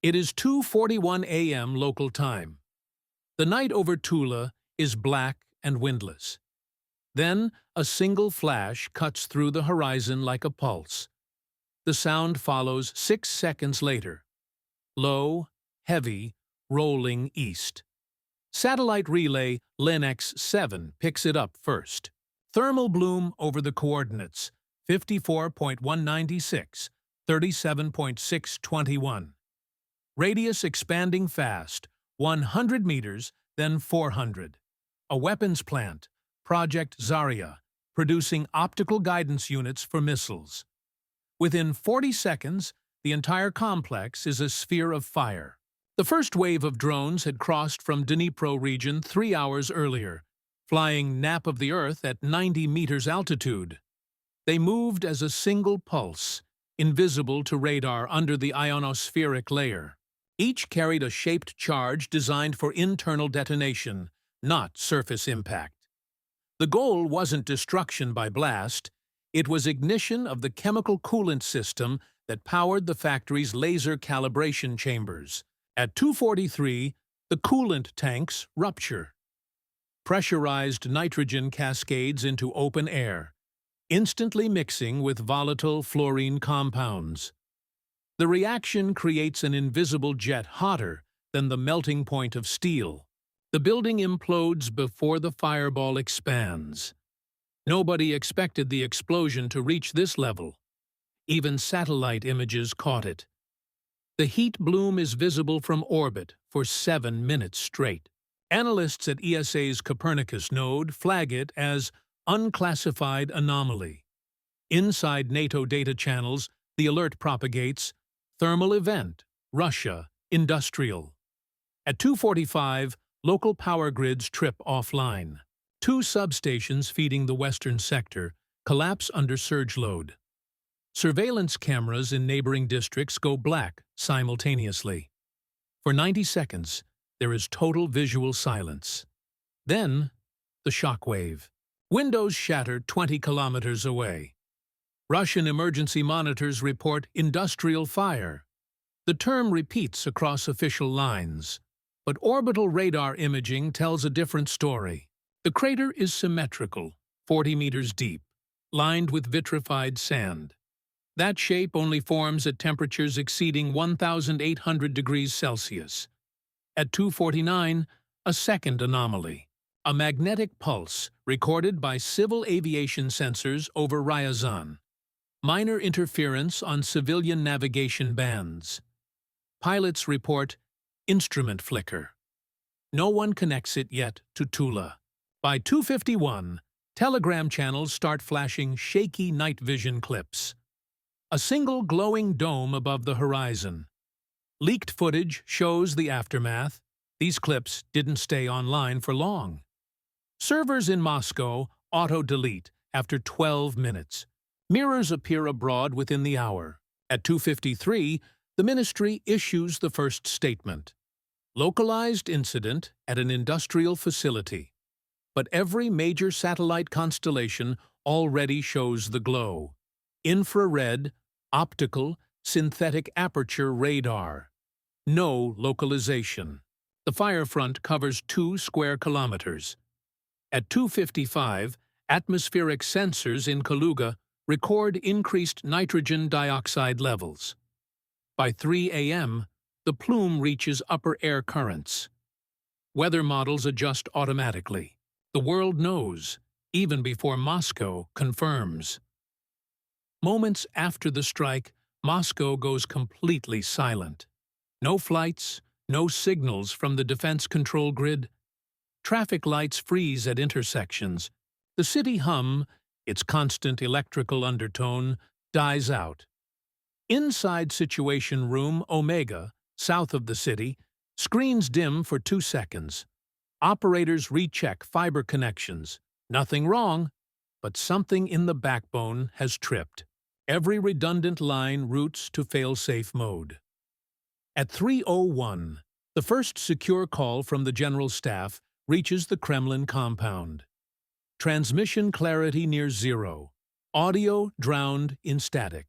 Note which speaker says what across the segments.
Speaker 1: It is 2:41 a.m. local time. The night over Tula is black and windless. Then a single flash cuts through the horizon like a pulse. The sound follows 6 seconds later. Low, heavy, rolling east. Satellite relay Linux 7 picks it up first. Thermal bloom over the coordinates 54.196, 37.621. Radius expanding fast, 100 meters, then 400. A weapons plant, Project Zarya, producing optical guidance units for missiles. Within 40 seconds, the entire complex is a sphere of fire. The first wave of drones had crossed from Dnipro region 3 hours earlier, flying nap of the Earth at 90 meters altitude. They moved as a single pulse, invisible to radar under the ionospheric layer. Each carried a shaped charge designed for internal detonation, not surface impact. The goal wasn't destruction by blast, it was ignition of the chemical coolant system that powered the factory's laser calibration chambers. At 2:43, the coolant tanks rupture. Pressurized nitrogen cascades into open air, instantly mixing with volatile fluorine compounds. The reaction creates an invisible jet hotter than the melting point of steel. The building implodes before the fireball expands. Nobody expected the explosion to reach this level. Even satellite images caught it. The heat bloom is visible from orbit for 7 minutes straight. Analysts at ESA's Copernicus node flag it as unclassified anomaly. Inside NATO data channels, the alert propagates thermal event, Russia, industrial. At 2:45, local power grids trip offline. 2 substations feeding the western sector collapse under surge load. Surveillance cameras in neighboring districts go black simultaneously. For 90 seconds, there is total visual silence. Then, the shockwave. Windows shatter 20 kilometers away. Russian emergency monitors report industrial fire. The term repeats across official lines, but orbital radar imaging tells a different story. The crater is symmetrical, 40 meters deep, lined with vitrified sand. That shape only forms at temperatures exceeding 1,800 degrees Celsius. At 2:49, a second anomaly. A magnetic pulse recorded by civil aviation sensors over Ryazan. Minor interference on civilian navigation bands. Pilots report instrument flicker. No one connects it yet to Tula. By 2:51, telegram channels start flashing shaky night vision clips. A single glowing dome above the horizon. Leaked footage shows the aftermath. These clips didn't stay online for long. Servers in Moscow auto-delete after 12 minutes. Mirrors appear abroad within the hour. At 2:53, the ministry issues the first statement. Localized incident at an industrial facility. But every major satellite constellation already shows the glow. Infrared, optical, synthetic aperture radar. No localization. The fire front covers 2 square kilometers. At 2:55, atmospheric sensors in Kaluga record increased nitrogen dioxide levels. By 3 a.m., the plume reaches upper air currents. Weather models adjust automatically. The world knows, even before Moscow confirms. Moments after the strike, Moscow goes completely silent. No flights, no signals from the defense control grid. Traffic lights freeze at intersections. The city hum, its constant electrical undertone, dies out. Inside Situation Room Omega, south of the city, screens dim for 2 seconds. Operators recheck fiber connections. Nothing wrong, but something in the backbone has tripped. Every redundant line routes to fail-safe mode. At 3:01, the first secure call from the General Staff reaches the Kremlin compound. Transmission clarity near zero. Audio drowned in static.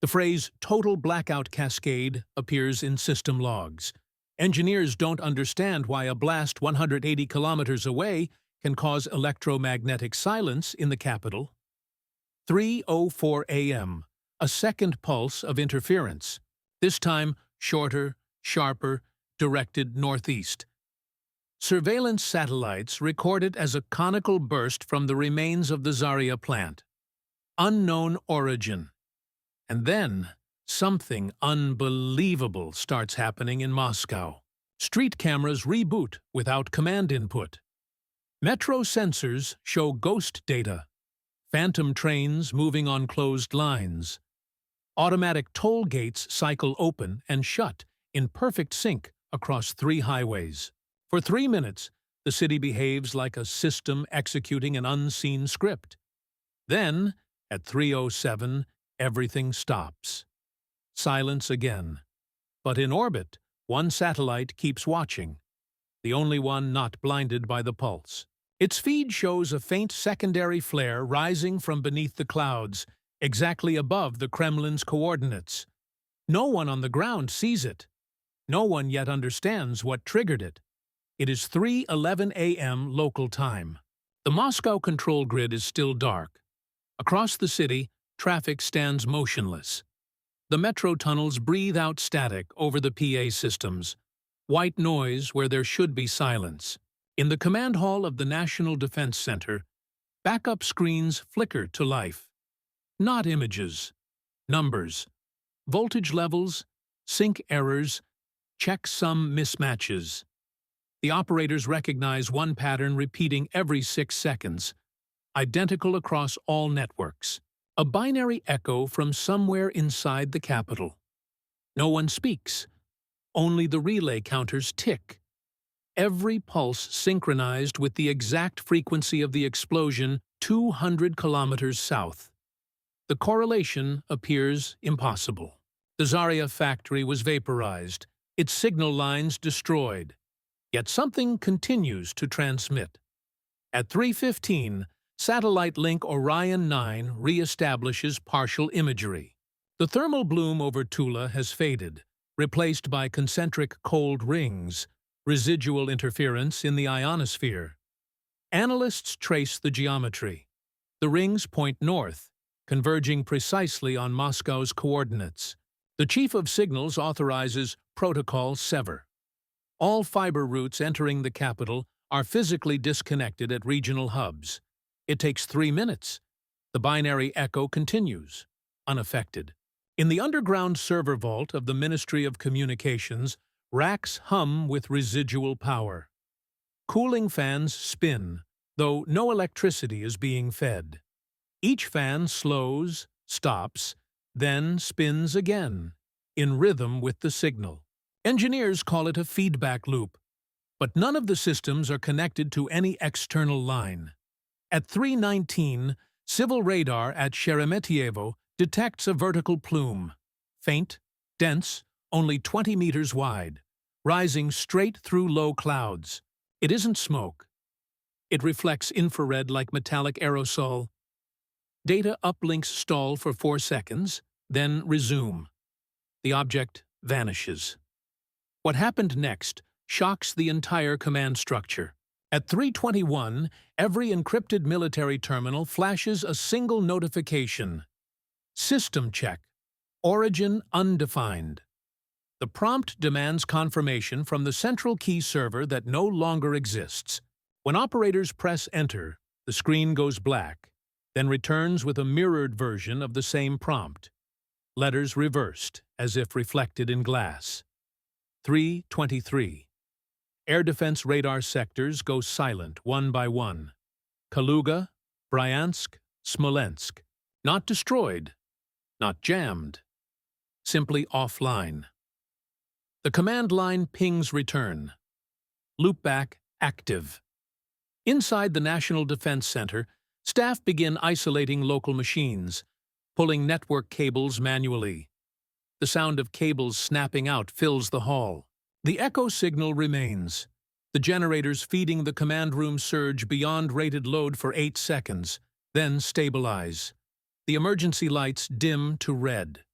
Speaker 1: The phrase total blackout cascade appears in system logs. Engineers don't understand why a blast 180 kilometers away can cause electromagnetic silence in the capital. 3:04 a.m., a second pulse of interference, this time shorter, sharper, directed northeast. Surveillance satellites record it as a conical burst from the remains of the Zarya plant. Unknown origin. And then, something unbelievable starts happening in Moscow. Street cameras reboot without command input. Metro sensors show ghost data. Phantom trains moving on closed lines. Automatic toll gates cycle open and shut in perfect sync across 3 highways. For 3 minutes, the city behaves like a system executing an unseen script. Then, at 3:07, everything stops. Silence again. But in orbit, one satellite keeps watching, the only one not blinded by the pulse. Its feed shows a faint secondary flare rising from beneath the clouds, exactly above the Kremlin's coordinates. No one on the ground sees it. No one yet understands what triggered it. It is 3:11 a.m. local time. The Moscow control grid is still dark. Across the city, traffic stands motionless. The metro tunnels breathe out static over the PA systems, white noise where there should be silence. In the command hall of the National Defense Center, backup screens flicker to life. Not images, numbers, voltage levels, sync errors, checksum mismatches. The operators recognize one pattern repeating every 6 seconds, identical across all networks. A binary echo from somewhere inside the capital. No one speaks. Only the relay counters tick. Every pulse synchronized with the exact frequency of the explosion 200 kilometers south. The correlation appears impossible. The Zarya factory was vaporized, its signal lines destroyed. Yet something continues to transmit. At 3:15, satellite link Orion 9 re-establishes partial imagery. The thermal bloom over Tula has faded, replaced by concentric cold rings, residual interference in the ionosphere. Analysts trace the geometry. The rings point north, converging precisely on Moscow's coordinates. The Chief of Signals authorizes Protocol Sever. All fiber routes entering the capital are physically disconnected at regional hubs. It takes 3 minutes. The binary echo continues, unaffected. In the underground server vault of the Ministry of Communications, racks hum with residual power. Cooling fans spin, though no electricity is being fed. Each fan slows, stops, then spins again, in rhythm with the signal. Engineers call it a feedback loop, but none of the systems are connected to any external line. At 3:19, civil radar at Sheremetyevo detects a vertical plume, faint, dense, only 20 meters wide, rising straight through low clouds. It isn't smoke. It reflects infrared like metallic aerosol. Data uplinks stall for 4 seconds, then resume. The object vanishes. What happened next shocks the entire command structure. At 3:21, every encrypted military terminal flashes a single notification. System check. Origin undefined. The prompt demands confirmation from the central key server that no longer exists. When operators press enter, the screen goes black, then returns with a mirrored version of the same prompt. Letters reversed, as if reflected in glass. 3:23. Air defense radar sectors go silent one by one. Kaluga, Bryansk, Smolensk. Not destroyed, not jammed, simply offline. The command line pings return. Loopback active. Inside the National Defense Center, staff begin isolating local machines, pulling network cables manually. The sound of cables snapping out fills the hall. The echo signal remains. The generators feeding the command room surge beyond rated load for 8 seconds, then stabilize. The emergency lights dim to red.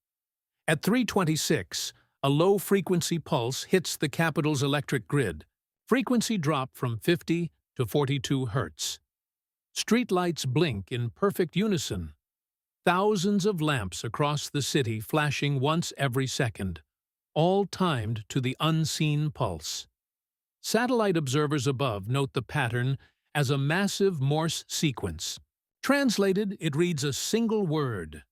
Speaker 1: At 3:26, a low-frequency pulse hits the capital's electric grid. Frequency dropped from 50 to 42 hertz. Streetlights blink in perfect unison. Thousands of lamps across the city flashing once every second, all timed to the unseen pulse. Satellite observers above note the pattern as a massive Morse sequence. Translated, it reads a single word: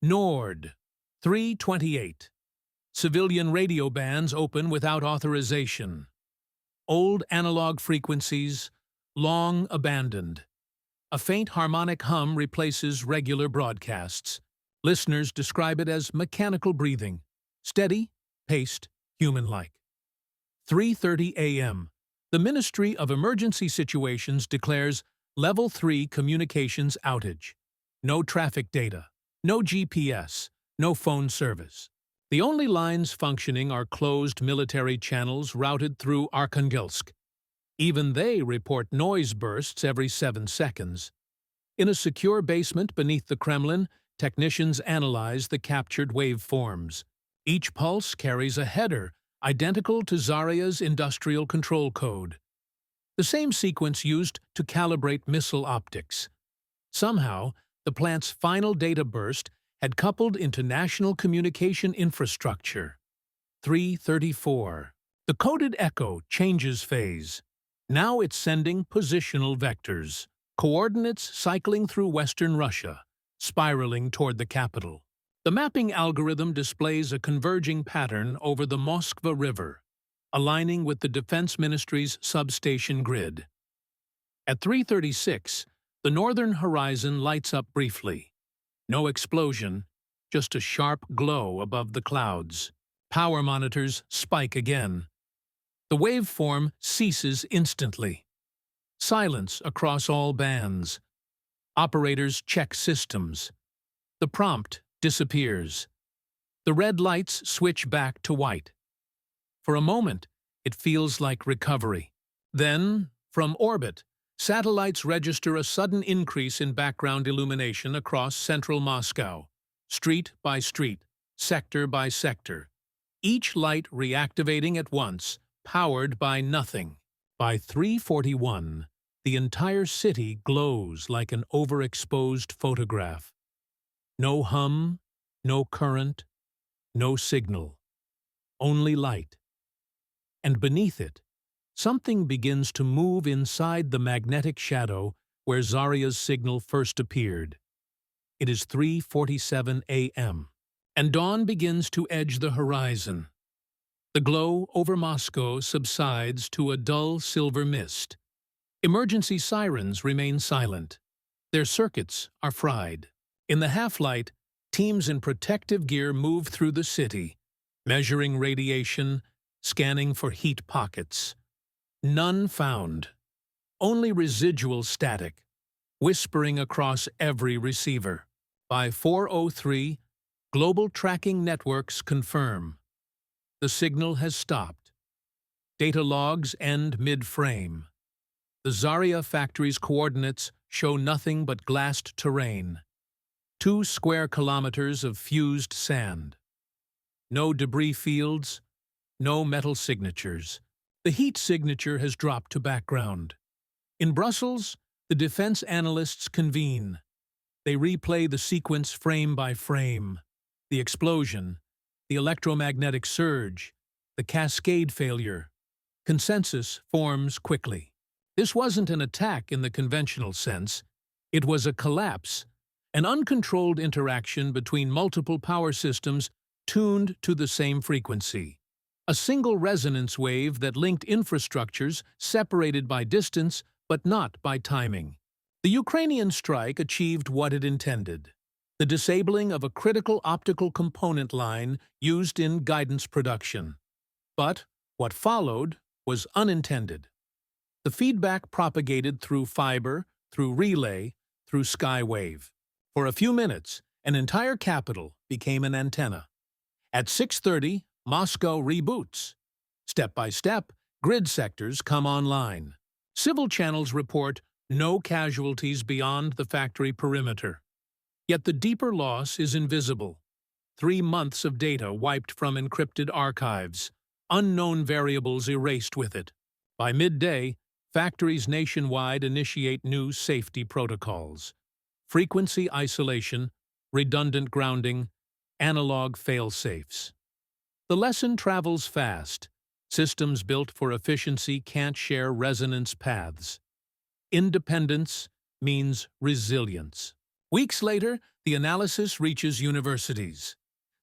Speaker 1: Nord 328. Civilian radio bands open without authorization. Old analog frequencies, long abandoned. A faint harmonic hum replaces regular broadcasts. Listeners describe it as mechanical breathing, steady, paced, human-like. 3:30 a.m. The Ministry of Emergency Situations declares Level 3 communications outage. No traffic data, no GPS, no phone service. The only lines functioning are closed military channels routed through Arkhangelsk. Even they report noise bursts every 7 seconds. In a secure basement beneath the Kremlin, technicians analyze the captured waveforms. Each pulse carries a header identical to Zarya's industrial control code, the same sequence used to calibrate missile optics. Somehow, the plant's final data burst had coupled into national communication infrastructure. 3:34. The coded echo changes phase. Now it's sending positional vectors, coordinates cycling through western Russia, spiraling toward the capital. The mapping algorithm displays a converging pattern over the Moskva River, aligning with the Defense Ministry's substation grid. At 3:36, the northern horizon lights up briefly. No explosion, just a sharp glow above the clouds. Power monitors spike again. The waveform ceases instantly. Silence across all bands. Operators check systems. The prompt disappears. The red lights switch back to white. For a moment, it feels like recovery. Then, from orbit, satellites register a sudden increase in background illumination across central Moscow, street by street, sector by sector, each light reactivating at once, powered by nothing. By 3:41, the entire city glows like an overexposed photograph. No hum, no current, no signal. Only light. And beneath it, something begins to move inside the magnetic shadow where Zarya's signal first appeared. It is 3:47 a.m., and dawn begins to edge the horizon. The glow over Moscow subsides to a dull silver mist. Emergency sirens remain silent. Their circuits are fried. In the half-light, teams in protective gear move through the city, measuring radiation, scanning for heat pockets. None found. Only residual static, whispering across every receiver. By 4:03, global tracking networks confirm. The signal has stopped. Data logs end mid-frame. The Zarya factory's coordinates show nothing but glassed terrain. 2 square kilometers of fused sand. No debris fields, no metal signatures. The heat signature has dropped to background. In Brussels, the defense analysts convene. They replay the sequence frame by frame. The explosion, the electromagnetic surge, the cascade failure. Consensus forms quickly. This wasn't an attack in the conventional sense. It was a collapse, an uncontrolled interaction between multiple power systems tuned to the same frequency. A single resonance wave that linked infrastructures separated by distance but not by timing. The Ukrainian strike achieved what it intended: the disabling of a critical optical component line used in guidance production. But what followed was unintended. The feedback propagated through fiber, through relay, through skywave. For a few minutes, an entire capital became an antenna. At 6:30, Moscow reboots. Step by step, grid sectors come online. Civil channels report no casualties beyond the factory perimeter. Yet the deeper loss is invisible. 3 months of data wiped from encrypted archives, unknown variables erased with it. By midday, factories nationwide initiate new safety protocols. Frequency isolation, redundant grounding, analog fail-safes. The lesson travels fast. Systems built for efficiency can't share resonance paths. Independence means resilience. Weeks later, the analysis reaches universities.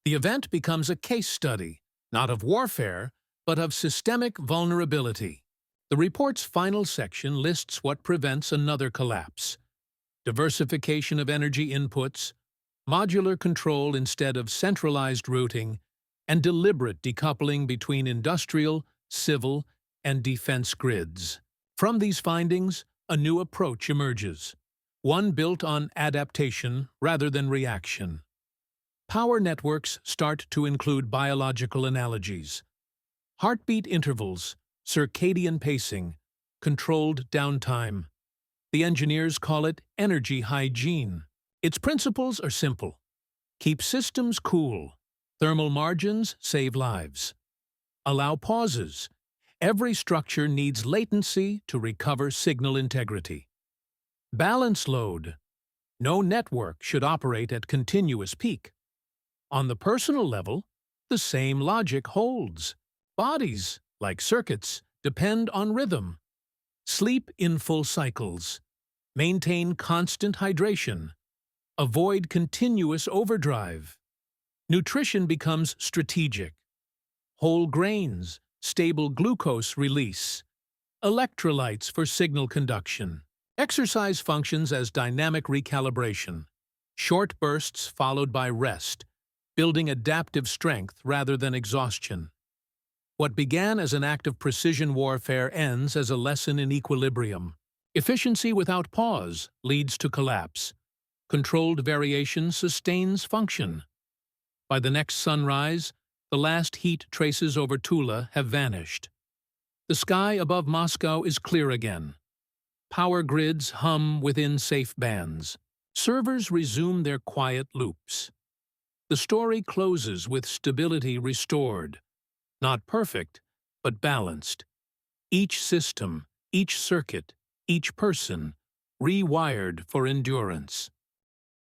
Speaker 1: The event becomes a case study, not of warfare, but of systemic vulnerability. The report's final section lists what prevents another collapse: diversification of energy inputs, modular control instead of centralized routing, and deliberate decoupling between industrial, civil, and defense grids. From these findings, a new approach emerges, one built on adaptation rather than reaction. Power networks start to include biological analogies: heartbeat intervals, circadian pacing, controlled downtime. The engineers call it energy hygiene. Its principles are simple: keep systems cool. Thermal margins save lives. Allow pauses. Every structure needs latency to recover signal integrity. Balance load. No network should operate at continuous peak. On the personal level, the same logic holds. Bodies, like circuits, depend on rhythm. Sleep in full cycles. Maintain constant hydration. Avoid continuous overdrive. Nutrition becomes strategic. Whole grains, stable glucose release. Electrolytes for signal conduction. Exercise functions as dynamic recalibration. Short bursts followed by rest, building adaptive strength rather than exhaustion. What began as an act of precision warfare ends as a lesson in equilibrium. Efficiency without pause leads to collapse. Controlled variation sustains function. By the next sunrise, the last heat traces over Tula have vanished. The sky above Moscow is clear again. Power grids hum within safe bands. Servers resume their quiet loops. The story closes with stability restored. Not perfect, but balanced. Each system, each circuit, each person rewired for endurance.